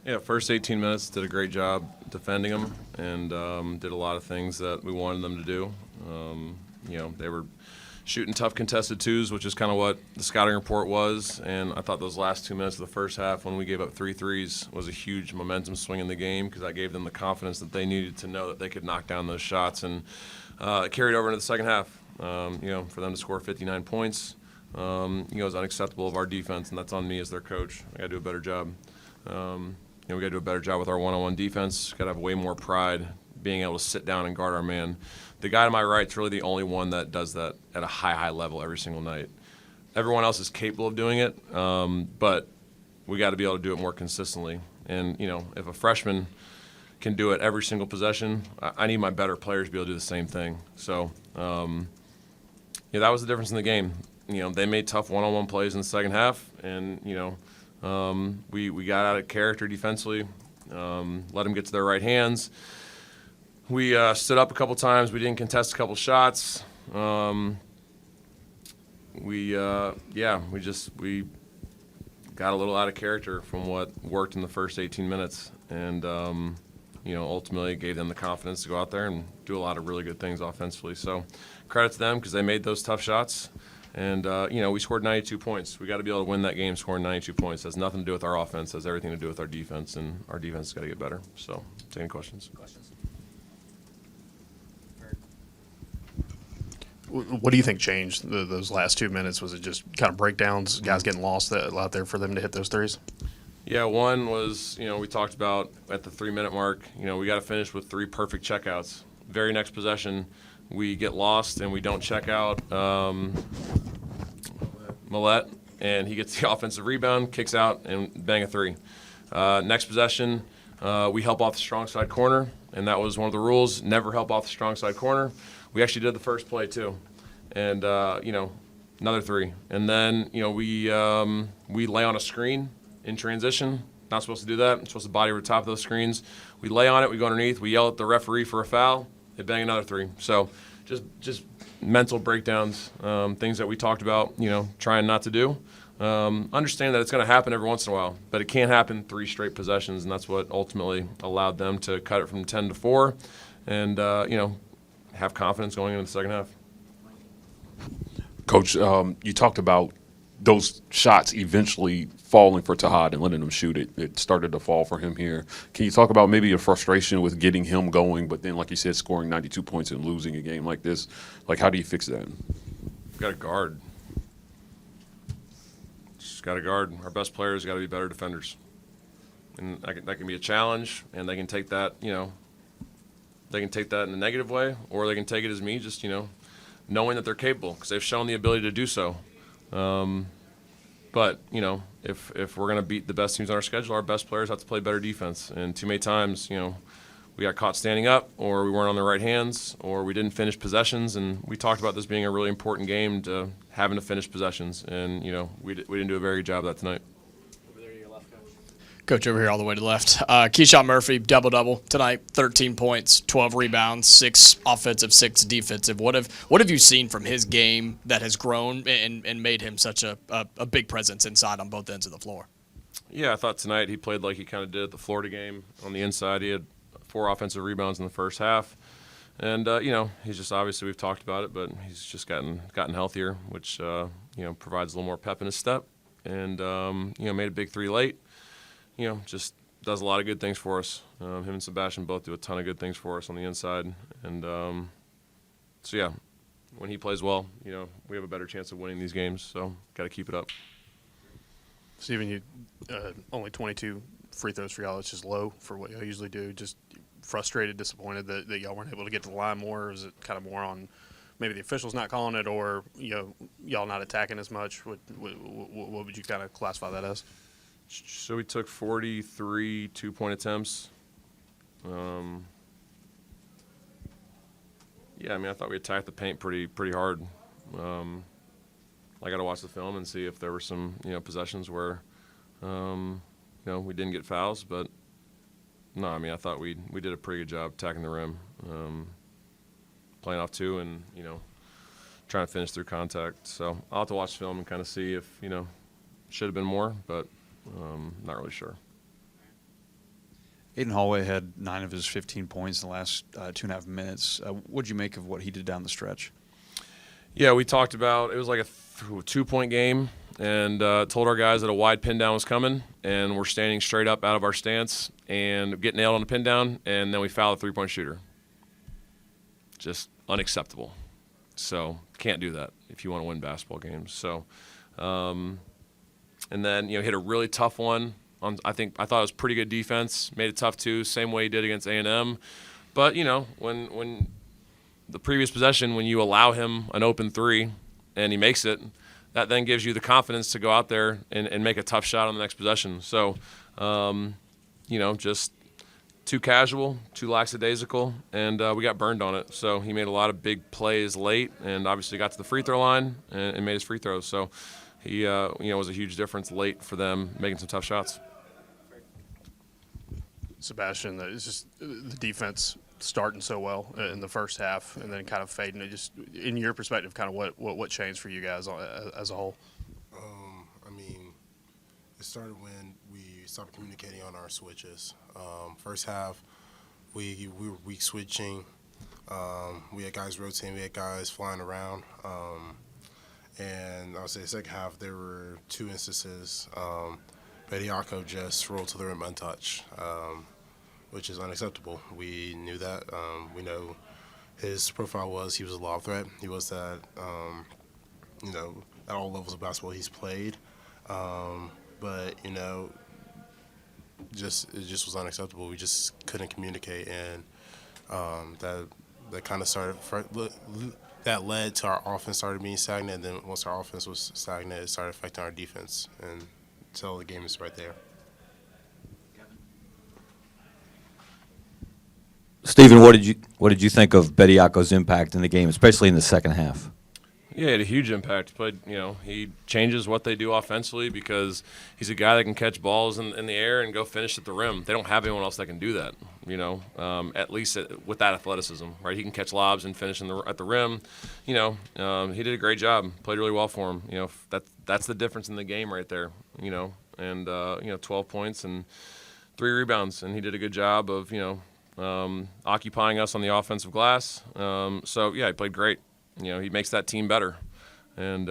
Yeah, first 18 minutes did a great job defending them and did a lot of things that we wanted them to do. They were shooting tough contested twos, which is kind of what the scouting report was. And I thought those last 2 minutes of the first half, when we gave up 3 threes, was a huge momentum swing in the game because I gave them the confidence that they needed to know that they could knock down those shots. And it carried over into the second half. For them to score 59 points, is unacceptable of our defense, and that's on me as their coach. I got to do a better job. We got to do a better job with our one-on-one defense. Got to have way more pride being able to sit down and guard our man. The guy to my right is really the only one that does that at a high level every single night. Everyone else is capable of doing it, but we got to be able to do it more consistently. And, if a freshman can do it every single possession, I need my better players to be able to do the same thing. So, that was the difference in the game. They made tough one-on-one plays in the second half, and, we got out of character defensively, let them get to their right hands. We stood up a couple times. We didn't contest a couple shots. We got a little out of character from what worked in the first 18 minutes, and ultimately gave them the confidence to go out there and do a lot of really good things offensively. So credit to them because they made those tough shots. And, we scored 92 points. We got to be able to win that game scoring 92 points. It has nothing to do with our offense. It has everything to do with our defense, and our defense has got to get better. So, take any questions? What do you think changed those last 2 minutes? Was it just kind of breakdowns, guys getting lost out there for them to hit those threes? Yeah, one was, we talked about at the 3-minute mark, we got to finish with 3 perfect checkouts. Very next possession, we get lost and we don't check out Millette, and he gets the offensive rebound, kicks out, and bang a 3. Next possession, we help off the strong side corner, and that was one of the rules, never help off the strong side corner. We actually did the first play too, and another 3. And then we lay on a screen in transition. Not supposed to do that. I'm supposed to body over the top of those screens. We lay on it. We go underneath. We yell at the referee for a foul. They bang another 3. So just mental breakdowns, things that we talked about. Trying not to do. Understand that it's going to happen every once in a while, but it can't happen 3 straight possessions, and that's what ultimately allowed them to cut it from 10-4, and have confidence going into the second half. Coach, you talked about those shots eventually falling for Tahad and letting him shoot it. It started to fall for him here. Can you talk about maybe your frustration with getting him going, but then, like you said, scoring 92 points and losing a game like this? Like, how do you fix that? Got to guard. Just got to guard. Our best players got to be better defenders. And that can be a challenge, and they can take that, they can take that in a negative way, or they can take it as me just, knowing that they're capable because they've shown the ability to do so. But, if we're going to beat the best teams on our schedule, our best players have to play better defense. And too many times, we got caught standing up, or we weren't on the right hands, or we didn't finish possessions. And we talked about this being a really important game to having to finish possessions. And, we didn't do a very good job of that tonight. Coach over here all the way to the left. Keyshawn Murphy, double-double tonight, 13 points, 12 rebounds, 6 offensive, 6 defensive. What have you seen from his game that has grown and made him such a big presence inside on both ends of the floor? Yeah, I thought tonight he played like he kind of did at the Florida game. On the inside, he had 4 offensive rebounds in the first half. And, he's just obviously we've talked about it, but he's just gotten healthier, which, provides a little more pep in his step. And, made a big 3 late. Just does a lot of good things for us. Him and Sebastian both do a ton of good things for us on the inside. And when he plays well, we have a better chance of winning these games. So got to keep it up. Steven, you only 22 free throws for y'all. It's just low for what y'all usually do. Just frustrated, disappointed that y'all weren't able to get to the line more? Or is it kind of more on maybe the officials not calling it, or y'all not attacking as much? What would you kind of classify that as? So we took 43 2-point attempts. I thought we attacked the paint pretty hard. I got to watch the film and see if there were some possessions where we didn't get fouls, but no, I thought we did a pretty good job attacking the rim, playing off 2 and trying to finish through contact. So I'll have to watch the film and kind of see if should have been more, but not really sure. Aiden Hallway had 9 of his 15 points in the last 2.5 minutes. What'd you make of what he did down the stretch? Yeah, we talked about it was like a 2-point game, and told our guys that a wide pin down was coming, and we're standing straight up out of our stance and get nailed on the pin down, and then we foul a 3-point shooter. Just unacceptable. So can't do that if you want to win basketball games. So, and then hit a really tough one. I thought it was pretty good defense. Made it tough too, same way he did against A&M. But when the previous possession, when you allow him an open 3 and he makes it, that then gives you the confidence to go out there and make a tough shot on the next possession. So, just too casual, too lackadaisical, and we got burned on it. So he made a lot of big plays late, and obviously got to the free throw line and made his free throws. So he, was a huge difference late for them making some tough shots. Sebastian, it's just the defense starting so well in the first half and then kind of fading. It just, in your perspective, kind of what changed for you guys as a whole? It started when we stopped communicating on our switches. First half, we were weak switching. We had guys rotating, we had guys flying around. And I would say the second half, there were 2 instances. Bediako just rolled to the rim untouched, which is unacceptable. We knew that. We know his profile was he was a lob threat. He was that, at all levels of basketball he's played. But it just was unacceptable. We just couldn't communicate, and that kind of started. That led to our offense started being stagnant. And then once our offense was stagnant, it started affecting our defense, and until the game is right there. Stephen, what did you think of Bediako's impact in the game, especially in the second half? Yeah, he had a huge impact. But he changes what they do offensively because he's a guy that can catch balls in the air and go finish at the rim. They don't have anyone else that can do that. At least with that athleticism, right? He can catch lobs and finish at the rim. He did a great job. Played really well for him. That's the difference in the game right there. And 12 points and 3 rebounds, and he did a good job of occupying us on the offensive glass. He played great. He makes that team better. And,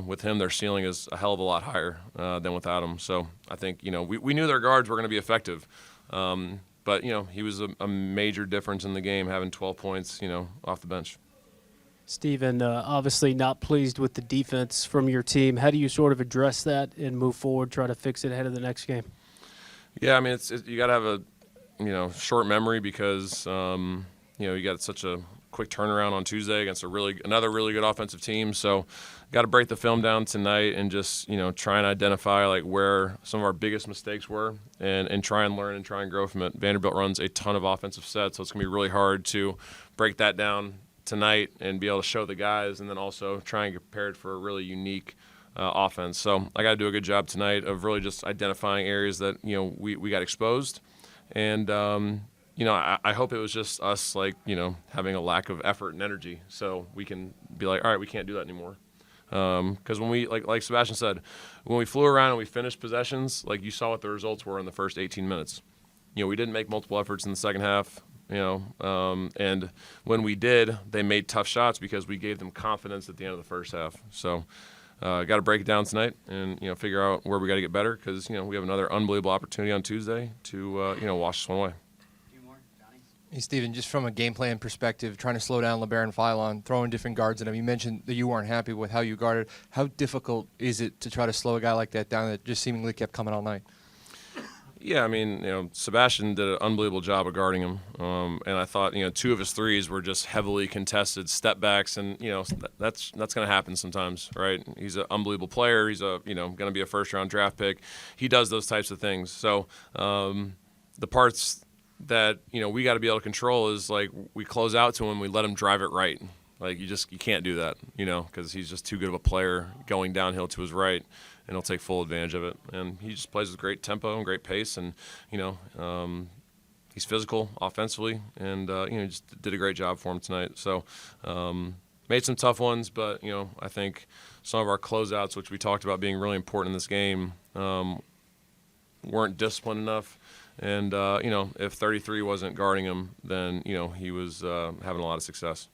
with him, their ceiling is a hell of a lot higher than without him. So I think, we knew their guards were going to be effective. But he was a major difference in the game, having 12 points, off the bench. Stephen, obviously not pleased with the defense from your team. How do you sort of address that and move forward, try to fix it ahead of the next game? Yeah, you got to have a, short memory because, you got such a quick turnaround on Tuesday against another really good offensive team. So got to break the film down tonight and just, try and identify like where some of our biggest mistakes were and try and learn and try and grow from it. Vanderbilt runs a ton of offensive sets, so it's going to be really hard to break that down tonight and be able to show the guys and then also try and get prepared for a really unique offense. So I got to do a good job tonight of really just identifying areas that, we got exposed. And, I hope it was just us, having a lack of effort and energy so we can be like, all right, we can't do that anymore. Because when we, like Sebastian said, when we flew around and we finished possessions, you saw what the results were in the first 18 minutes. We didn't make multiple efforts in the second half, and when we did, they made tough shots because we gave them confidence at the end of the first half. So got to break it down tonight and, figure out where we got to get better because, we have another unbelievable opportunity on Tuesday to, wash this one away. Hey, Steven, just from a game plan perspective, trying to slow down LeBaron Philon, throwing different guards at him. You mentioned that you weren't happy with how you guarded. How difficult is it to try to slow a guy like that down that just seemingly kept coming all night? Yeah, Sebastian did an unbelievable job of guarding him. And I thought, 2 of his threes were just heavily contested step backs. And, that's going to happen sometimes, right? He's an unbelievable player. He's going to be a first-round draft pick. He does those types of things. So the parts that we got to be able to control is we close out to him, we let him drive it right. You can't do that, because he's just too good of a player going downhill to his right, and he'll take full advantage of it. And he just plays with great tempo and great pace, and he's physical offensively, and just did a great job for him tonight. So made some tough ones, but I think some of our closeouts, which we talked about being really important in this game, weren't disciplined enough. And, if 33 wasn't guarding him, then, he was having a lot of success.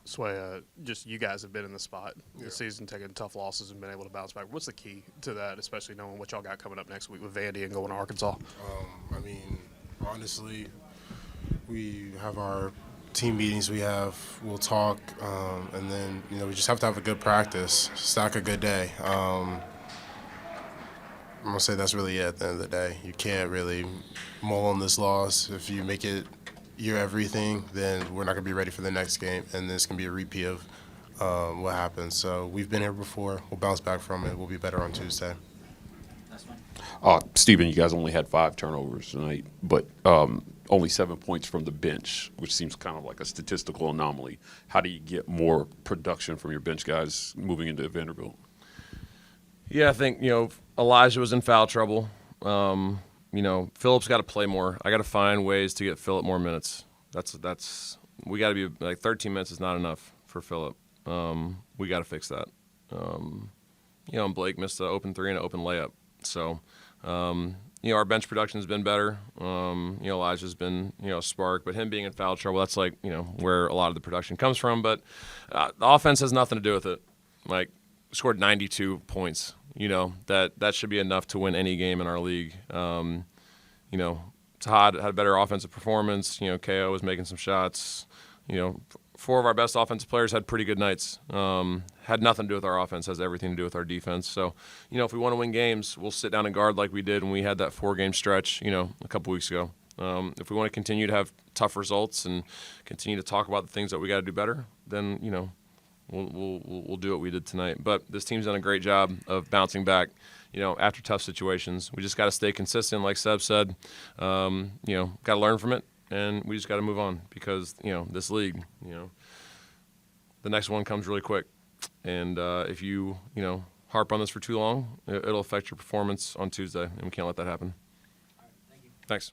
Sway, just you guys have been in the spot this season, taking tough losses and been able to bounce back. What's the key to that, especially knowing what y'all got coming up next week with Vandy and going to Arkansas? Honestly, we have our team meetings. We'll talk, and then we just have to have a good practice, stack a good day. I'm gonna say that's really it. At the end of the day, you can't really mull on this loss. If you make it your everything, then we're not going to be ready for the next game, and then it's going to be a repeat of what happened. So we've been here before. We'll bounce back from it. We'll be better on Tuesday. Stephen, you guys only had 5 turnovers tonight, but only 7 points from the bench, which seems kind of like a statistical anomaly. How do you get more production from your bench guys moving into Vanderbilt? Yeah, I think, Elijah was in foul trouble. Phillip's got to play more. I got to find ways to get Phillip more minutes. We got to be 13 minutes is not enough for Phillip. We got to fix that. And Blake missed an open 3 and an open layup. So, our bench production has been better. Elijah's been, a spark, but him being in foul trouble, that's where a lot of the production comes from. But the offense has nothing to do with it. Scored 92 points. That should be enough to win any game in our league. Tahad had a better offensive performance. KO was making some shots. 4 of our best offensive players had pretty good nights. Had nothing to do with our offense, has everything to do with our defense. So, if we want to win games, we'll sit down and guard like we did when we had that 4-game stretch, a couple weeks ago. If we want to continue to have tough results and continue to talk about the things that we got to do better, then, we'll do what we did tonight. But this team's done a great job of bouncing back, after tough situations. We just got to stay consistent, like Seb said. Got to learn from it, and we just got to move on because, this league, the next one comes really quick. And if you, harp on this for too long, it'll affect your performance on Tuesday, and we can't let that happen. Thanks.